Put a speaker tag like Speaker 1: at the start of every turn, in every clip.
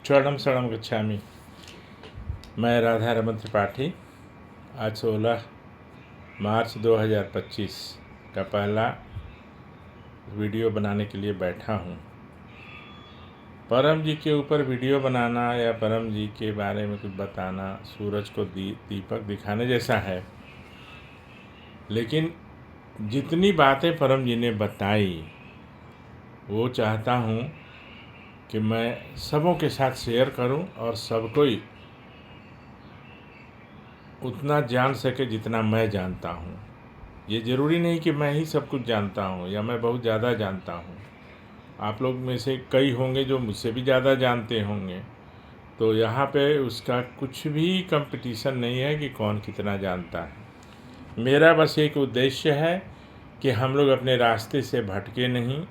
Speaker 1: शरणम शरणम गच्छामि। मैं राधा रमन त्रिपाठी आज 16 मार्च 2025 का पहला वीडियो बनाने के लिए बैठा हूँ। परम जी के ऊपर वीडियो बनाना या परम जी के बारे में कुछ बताना सूरज को दीपक दिखाने जैसा है, लेकिन जितनी बातें परम जी ने बताई वो चाहता हूँ कि मैं सबों के साथ शेयर करूँ और सब कोई उतना जान सके जितना मैं जानता हूँ। ये ज़रूरी नहीं कि मैं ही सब कुछ जानता हूँ या मैं बहुत ज़्यादा जानता हूँ। आप लोग में से कई होंगे जो मुझसे भी ज़्यादा जानते होंगे, तो यहाँ पे उसका कुछ भी कंपटीशन नहीं है कि कौन कितना जानता है। मेरा बस एक उद्देश्य है कि हम लोग अपने रास्ते से भटके नहीं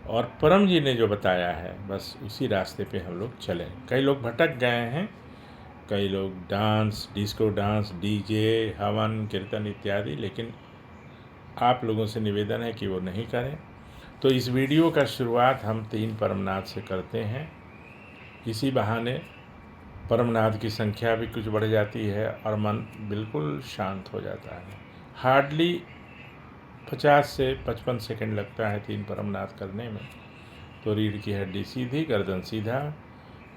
Speaker 1: और परम जी ने जो बताया है बस उसी रास्ते पे हम लोग चलें। कई लोग भटक गए हैं, कई लोग डांस, डिस्को डांस, डीजे, हवन, कीर्तन इत्यादि, लेकिन आप लोगों से निवेदन है कि वो नहीं करें। तो इस वीडियो का शुरुआत हम 3 परमनाद से करते हैं। इसी बहाने परमनाद की संख्या भी कुछ बढ़ जाती है और मन बिल्कुल शांत हो जाता है। हार्डली 50 से 55 सेकंड लगता है 3 परमनाद करने में। तो रीढ़ की हड्डी सीधी, गर्दन सीधा,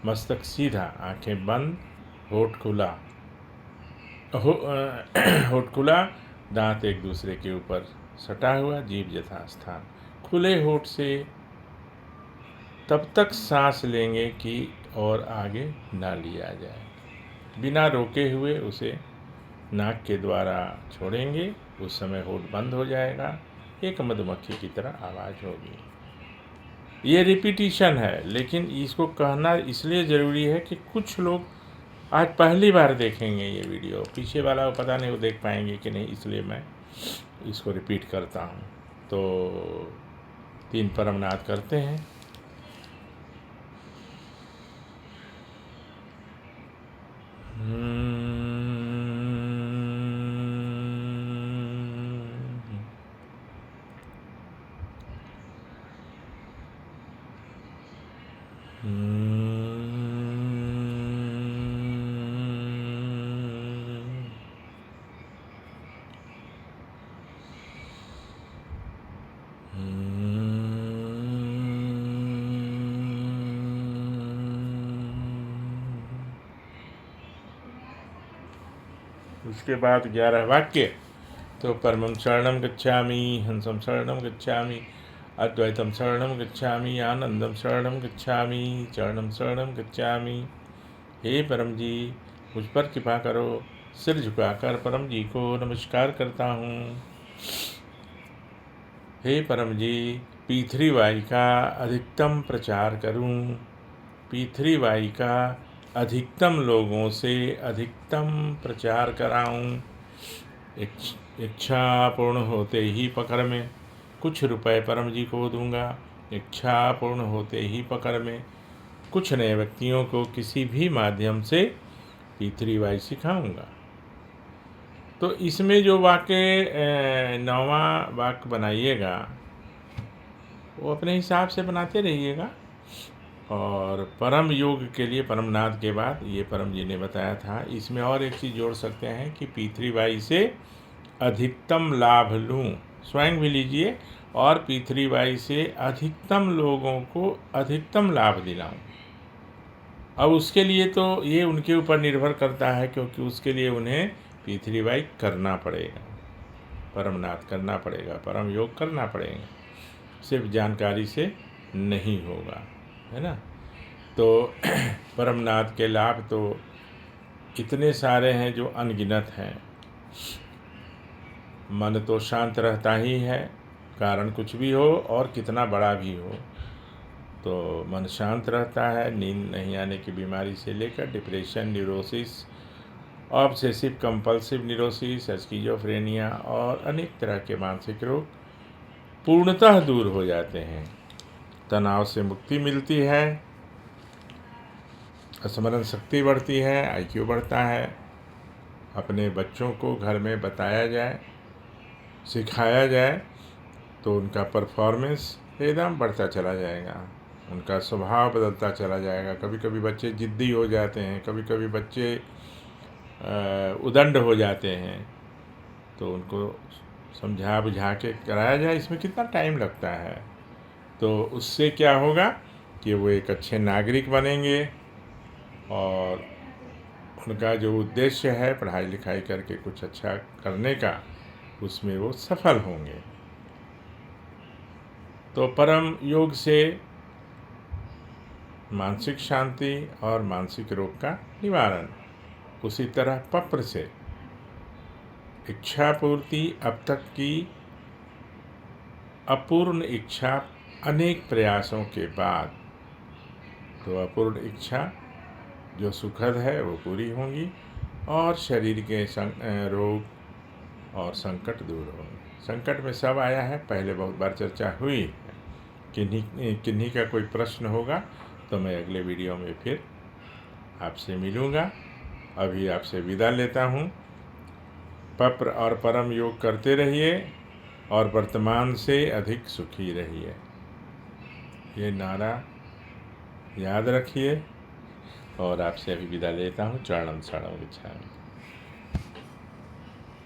Speaker 1: मस्तक सीधा, आंखें बंद, होठ खुला, होठ खुला, दांत एक दूसरे के ऊपर सटा हुआ, जीभ यथास्थान। खुले होठ से तब तक सांस लेंगे कि और आगे ना लिया जाए। बिना रोके हुए उसे नाक के द्वारा छोड़ेंगे। उस समय होठ बंद हो जाएगा, एक मधुमक्खी की तरह आवाज़ होगी। ये रिपीटिशन है, लेकिन इसको कहना इसलिए ज़रूरी है कि कुछ लोग आज पहली बार देखेंगे ये वीडियो, पीछे वाला वो पता नहीं वो देख पाएंगे कि नहीं, इसलिए मैं इसको रिपीट करता हूँ। तो 3 परमनाद करते हैं। उसके बाद 11 वाक्य। तो परमं शरणं गच्छामि, हंसं शरणं गच्छामि, अद्वैतं शरणं गच्छामि, आनंदं शरणं गच्छामि, चरणं शरणं गच्छामि। हे परम जी, मुझ पर कृपा करो। सिर झुकाकर परम जी को नमस्कार करता हूँ। हे परम जी, P3Y का अधिकतम प्रचार करूँ, P3Y का अधिकतम लोगों से अधिकतम प्रचार कराऊं। इच्छा पूर्ण होते ही पकड़ में कुछ रुपए परम जी को दूंगा। इच्छा पूर्ण होते ही पकड़ में कुछ नए व्यक्तियों को किसी भी माध्यम से P3Y सिखाऊंगा। तो इसमें जो वाक्य 9वां वाक्य बनाइएगा वो अपने हिसाब से बनाते रहिएगा। और परम योग के लिए परमनाद के बाद ये परम जी ने बताया था, इसमें और एक चीज़ जोड़ सकते हैं कि P3Y से अधिकतम लाभ लूँ। स्वयं भी लीजिए और P3Y से अधिकतम लोगों को अधिकतम लाभ दिलाऊँ। अब उसके लिए तो ये उनके ऊपर निर्भर करता है, क्योंकि उसके लिए उन्हें P3Y करना पड़ेगा, परमनाद करना पड़ेगा, परम योग करना पड़ेगा। सिर्फ जानकारी से नहीं होगा, है ना। तो परमनाद के लाभ तो इतने सारे हैं जो अनगिनत हैं। मन तो शांत रहता ही है, कारण कुछ भी हो और कितना बड़ा भी हो, तो मन शांत रहता है। नींद नहीं आने की बीमारी से लेकर depression, neurosis, obsessive compulsive neurosis, schizophrenia और अनेक तरह के मानसिक रोग पूर्णतः दूर हो जाते हैं। तनाव से मुक्ति मिलती है, स्मरण शक्ति बढ़ती है, IQ बढ़ता है। अपने बच्चों को घर में बताया जाए, सिखाया जाए तो उनका परफॉर्मेंस एकदम बढ़ता चला जाएगा। उनका स्वभाव बदलता चला जाएगा। कभी कभी बच्चे ज़िद्दी हो जाते हैं, कभी कभी बच्चे उदंड हो जाते हैं, तो उनको समझा बुझा के कराया जाए। इसमें कितना टाइम लगता है, तो उससे क्या होगा कि वो एक अच्छे नागरिक बनेंगे और उनका जो उद्देश्य है पढ़ाई लिखाई करके कुछ अच्छा करने का, उसमें वो सफल होंगे। तो परम योग से मानसिक शांति और मानसिक रोग का निवारण। उसी तरह पप्र से इच्छा पूर्ति। अब तक की अपूर्ण इच्छा अनेक प्रयासों के बाद, तो अपूर्ण इच्छा जो सुखद है वो पूरी होंगी और शरीर के रोग और संकट दूर होंगे। संकट में सब आया है, पहले बहुत बार चर्चा हुई है। किन्हीं का कोई प्रश्न होगा तो मैं अगले वीडियो में फिर आपसे मिलूँगा। अभी आपसे विदा लेता हूँ। पप्र और परम योग करते रहिए और वर्तमान से अधिक सुखी रहिए, ये नारा याद रखिए। और आपसे अभी विदा लेता हूँ। चरणम शरणम गच्छामि।